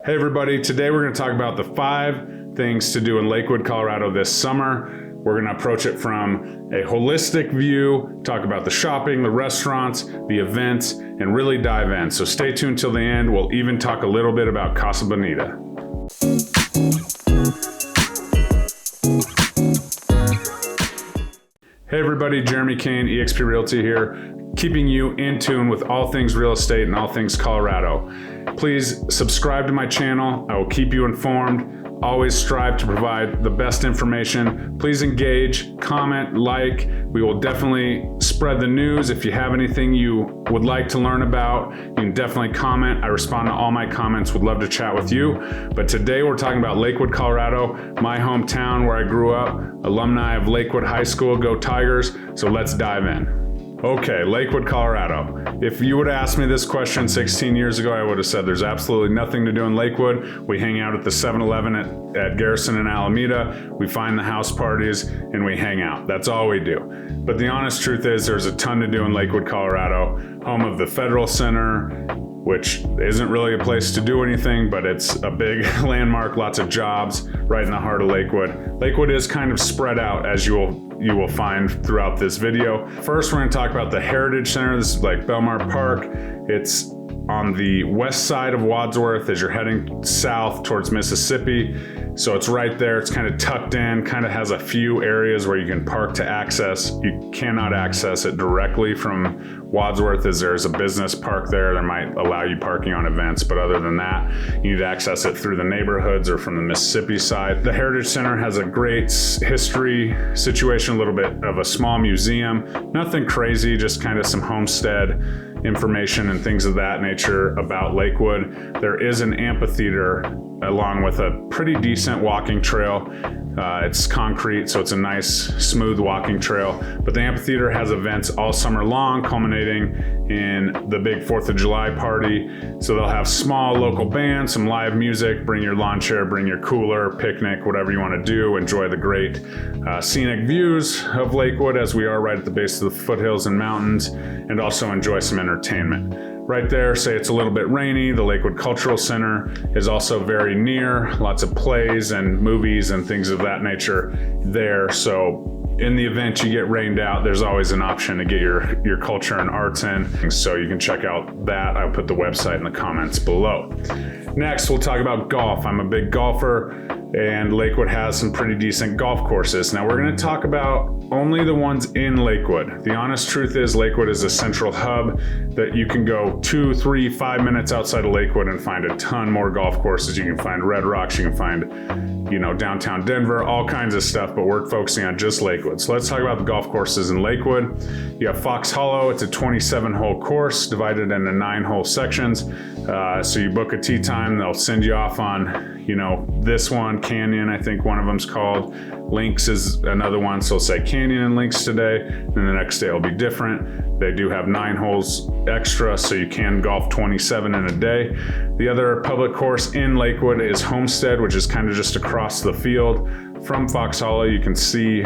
Hey everybody, today we're going to talk about the 5 things to do in Lakewood, Colorado this summer. We're going to approach it from a holistic view, talk about the shopping, the restaurants, the events, and really dive in. So stay tuned till the end. We'll even talk a little bit about Casa Bonita. Hey everybody, Jeremy Kane, eXp Realty here, keeping you in tune with all things real estate and all things Colorado. Please subscribe to my channel. I will keep you informed. Always strive to provide the best information. Please engage, comment, like. We will definitely spread the news. If you have anything you would like to learn about, you can definitely comment. I respond to all my comments. Would love to chat with you. But today we're talking about Lakewood, Colorado, my hometown where I grew up, alumni of Lakewood High School, go Tigers. So let's dive in. Okay, Lakewood, Colorado. If you would have asked me this question 16 years ago, I would have said there's absolutely nothing to do in Lakewood. We hang out at the 7-Eleven at Garrison and Alameda. We find the house parties and we hang out. That's all we do. But the honest truth is there's a ton to do in Lakewood, Colorado, home of the Federal Center, which isn't really a place to do anything, but it's a big landmark, lots of jobs right in the heart of Lakewood. Lakewood is kind of spread out, as you will find throughout this video. First, we're going to talk about the Heritage Center. This is like Belmar Park. It's on the west side of Wadsworth as you're heading south towards Mississippi. So it's right there. It's kind of tucked in, kind of has a few areas where you can park to access. You cannot access it directly from Wadsworth as there's a business park there. That might allow you parking on events, but other than that, you need to access it through the neighborhoods or from the Mississippi side. The Heritage Center has a great history situation, a little bit of a small museum, nothing crazy, just kind of some homestead information and things of that nature about Lakewood. There is an amphitheater along with a pretty decent walking trail. It's concrete, so it's a nice, smooth walking trail. But the amphitheater has events all summer long, culminating in the big 4th of July party. So they'll have small local bands, some live music, bring your lawn chair, bring your cooler, picnic, whatever you want to do. Enjoy the great scenic views of Lakewood as we are right at the base of the foothills and mountains, and also enjoy some entertainment. Right there, say it's a little bit rainy, the Lakewood Cultural Center is also very near. Lots of plays and movies and things of that nature there. So in the event you get rained out, there's always an option to get your culture and arts in. So you can check out that. I'll put the website in the comments below. Next, we'll talk about golf. I'm a big golfer, and Lakewood has some pretty decent golf courses. Now we're going to talk about only the ones in Lakewood. The honest truth is Lakewood is a central hub that you can go 2, 3, 5 minutes outside of Lakewood and find a ton more golf courses. You can find Red Rocks, you can find, downtown Denver, all kinds of stuff, but we're focusing on just Lakewood. So let's talk about the golf courses in Lakewood. You have Fox Hollow. It's a 27-hole course divided into 9-hole sections. So you book a tee time, they'll send you off on, this one, Canyon, I think one of them's called. Links is another one, so say Canyon and Links today, and the next day will be different. They do have 9 holes extra, so you can golf 27 in a day. The other public course in Lakewood is Homestead, which is kind of just across the field from Fox Hollow. You can see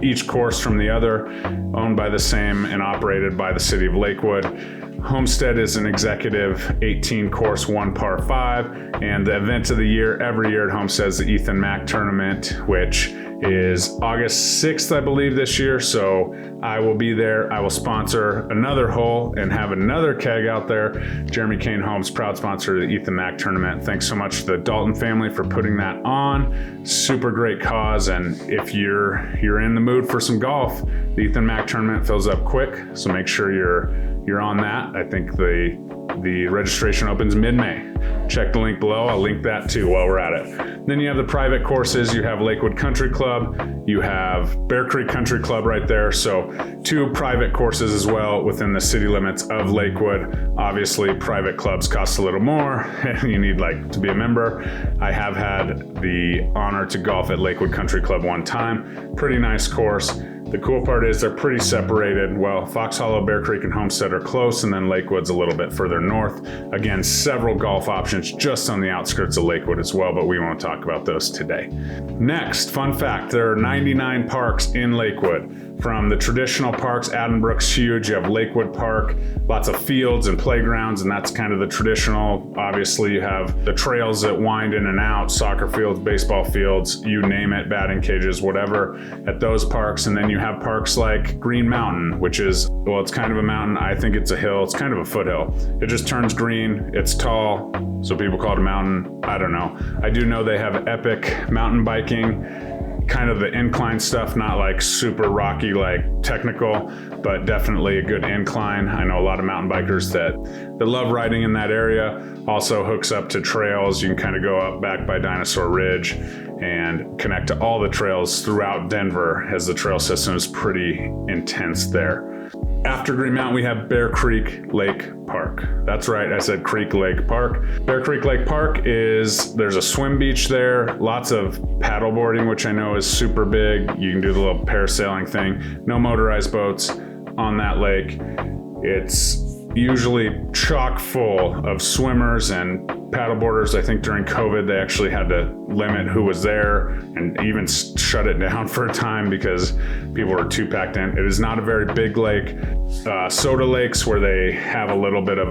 each course from the other, owned by the same and operated by the city of Lakewood. Homestead is an executive 18 course, 1 par 5, and the event of the year every year at Homestead is the Ethan Mack tournament, which is August 6th, I believe, this year. So I will be there. I will sponsor another hole and have another keg out there. Jeremy Kane Homes, proud sponsor of the Ethan Mack tournament. Thanks so much to the Dalton family for putting that on. Super great cause. And if you're in the mood for some golf, the Ethan Mack tournament fills up quick. So make sure you're on that. I think the registration opens mid-May. Check the link below. I'll link that too while we're at it. Then you have the private courses. You have Lakewood Country Club. You have Bear Creek Country Club right there. So 2 private courses as well within the city limits of Lakewood. Obviously, private clubs cost a little more. You need to be a member. I have had the honor to golf at Lakewood Country Club one time. Pretty nice course. The cool part is they're pretty separated. Well, Fox Hollow, Bear Creek, and Homestead are close, and then Lakewood's a little bit further north. Again, several golf options just on the outskirts of Lakewood as well, but we won't talk about those today. Next, fun fact, there are 99 parks in Lakewood. From the traditional parks, Addenbrooke's huge. You have Lakewood Park, lots of fields and playgrounds, and that's kind of the traditional. Obviously, you have the trails that wind in and out, soccer fields, baseball fields, you name it, batting cages, whatever, at those parks. And then you have parks like Green Mountain, which is, well, it's kind of a mountain. I think it's a hill. It's kind of a foothill. It just turns green. It's tall, so people call it a mountain. I don't know. I do know they have epic mountain biking, kind of the incline stuff, not like super rocky, like technical, but definitely a good incline. I know a lot of mountain bikers that love riding in that area. Also hooks up to trails. You can kind of go up back by Dinosaur Ridge and connect to all the trails throughout Denver, as the trail system is pretty intense there. After Green Mountain, we have Bear Creek Lake Park. That's right, I said Creek Lake Park. Bear Creek Lake Park there's a swim beach there, lots of paddleboarding, which I know is super big. You can do the little parasailing thing. No motorized boats on that lake. It's usually chock full of swimmers and paddleboarders. I think during COVID, they actually had to limit who was there and even shut it down for a time because people were too packed in. It is not a very big lake. Soda Lakes, where they have a little bit of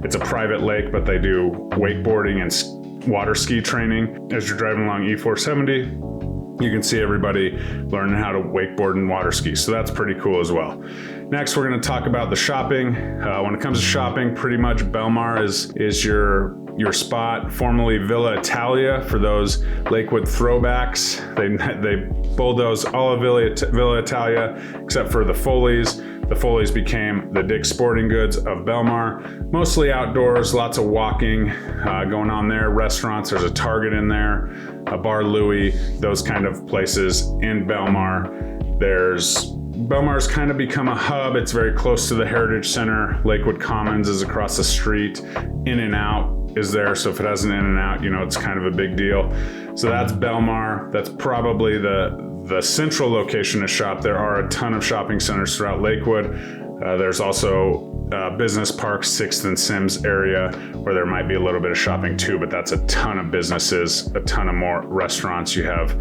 it's a private lake, but they do wakeboarding and water ski training. As you're driving along E470, you can see everybody learning how to wakeboard and water ski. So that's pretty cool as well. Next, we're going to talk about the shopping. When it comes to shopping, pretty much Belmar is your spot. Formerly Villa Italia for those Lakewood throwbacks. They bulldozed all of Villa Italia except for the Foley's. The Foley's became the Dick's Sporting Goods of Belmar. Mostly outdoors, lots of walking going on there. Restaurants, there's a Target in there, a Bar Louie, those kind of places in Belmar. Belmar's kind of become a hub. It's very close to the Heritage Center. Lakewood Commons is across the street. In-N-Out is there, so if it has an In-N-Out, it's kind of a big deal. So that's Belmar. That's probably the central location to shop. There are a ton of shopping centers throughout Lakewood. There's also Business Park, 6th and Sims area, where there might be a little bit of shopping too, but that's a ton of businesses, a ton of more restaurants. You have,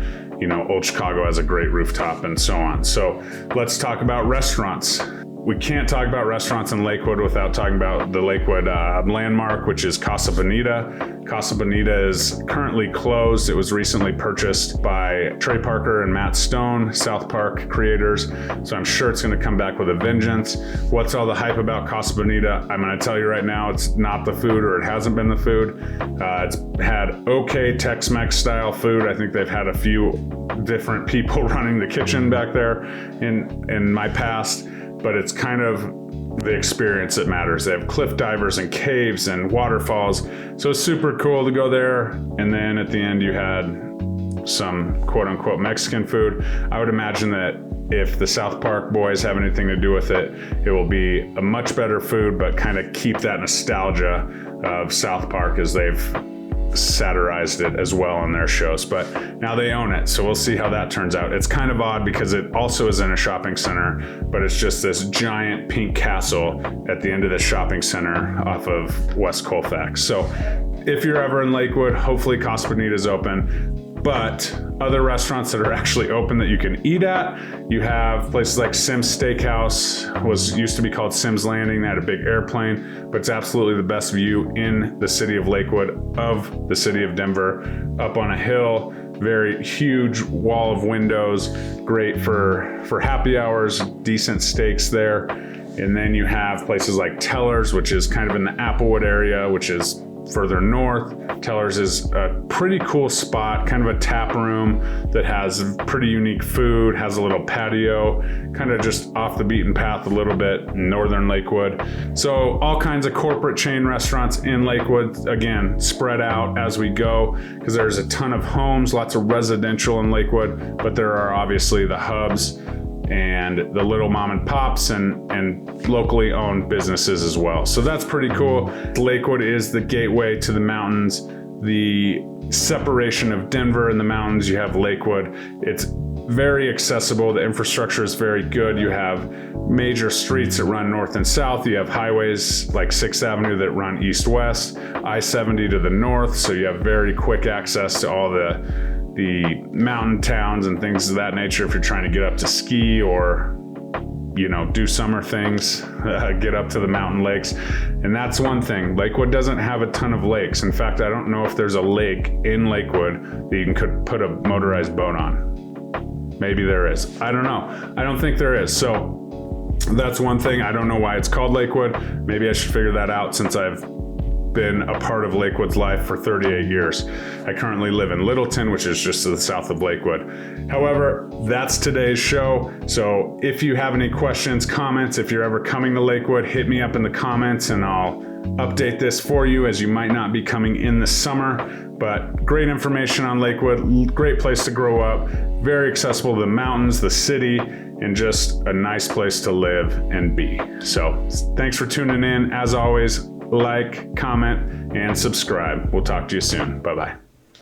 Old Chicago has a great rooftop and so on. So let's talk about restaurants. We can't talk about restaurants in Lakewood without talking about the Lakewood landmark, which is Casa Bonita. Casa Bonita is currently closed. It was recently purchased by Trey Parker and Matt Stone, South Park creators. So I'm sure it's going to come back with a vengeance. What's all the hype about Casa Bonita? I'm going to tell you right now, it's not the food, or it hasn't been the food. It's had okay Tex-Mex style food. I think they've had a few different people running the kitchen back there in my past. But it's kind of the experience that matters. They have cliff divers and caves and waterfalls. So it's super cool to go there. And then at the end, you had some quote unquote Mexican food. I would imagine that if the South Park boys have anything to do with it, it will be a much better food, but kind of keep that nostalgia of South Park as they've satirized it as well in their shows, but now they own it, so we'll see how that turns out. It's kind of odd because it also is in a shopping center, but it's just this giant pink castle at the end of the shopping center off of West Colfax. So if you're ever in Lakewood, hopefully Casa Bonita is open. But other restaurants that are actually open that you can eat at, you have places like Sim's Steakhouse, used to be called Sim's Landing. They had a big airplane, but it's absolutely the best view in the city of Lakewood of the city of Denver, up on a hill, very huge wall of windows, great for happy hours, decent steaks there. And then you have places like Teller's, which is kind of in the Applewood area, which is further north. Teller's is a pretty cool spot, kind of a tap room that has pretty unique food, has a little patio, kind of just off the beaten path a little bit in northern Lakewood. So all kinds of corporate chain restaurants in Lakewood, again, spread out as we go, because there's a ton of homes, lots of residential in Lakewood, but there are obviously the hubs and the little mom and pops and locally owned businesses as well. So that's pretty cool. Lakewood is the gateway to the mountains, the separation of Denver and the mountains. You have Lakewood. It's very accessible. The infrastructure is very good. You have major streets that run north and south. You have highways like 6th Avenue that run east-west, I-70 to the north. So you have very quick access to all the mountain towns and things of that nature if you're trying to get up to ski or, you know, do summer things, get up to the mountain lakes. And that's one thing. Lakewood doesn't have a ton of lakes. In fact, I don't know if there's a lake in Lakewood that you could put a motorized boat on. Maybe there is. I don't know. I don't think there is. So that's one thing. I don't know why it's called Lakewood. Maybe I should figure that out since I've been a part of Lakewood's life for 38 years. I currently live in Littleton, which is just to the south of Lakewood. However, that's today's show. So if you have any questions, comments, if you're ever coming to Lakewood, hit me up in the comments and I'll update this for you, as you might not be coming in the summer. But great information on Lakewood, great place to grow up, very accessible to the mountains, the city, and just a nice place to live and be. So thanks for tuning in. As always, like, comment, and subscribe. We'll talk to you soon. Bye-bye.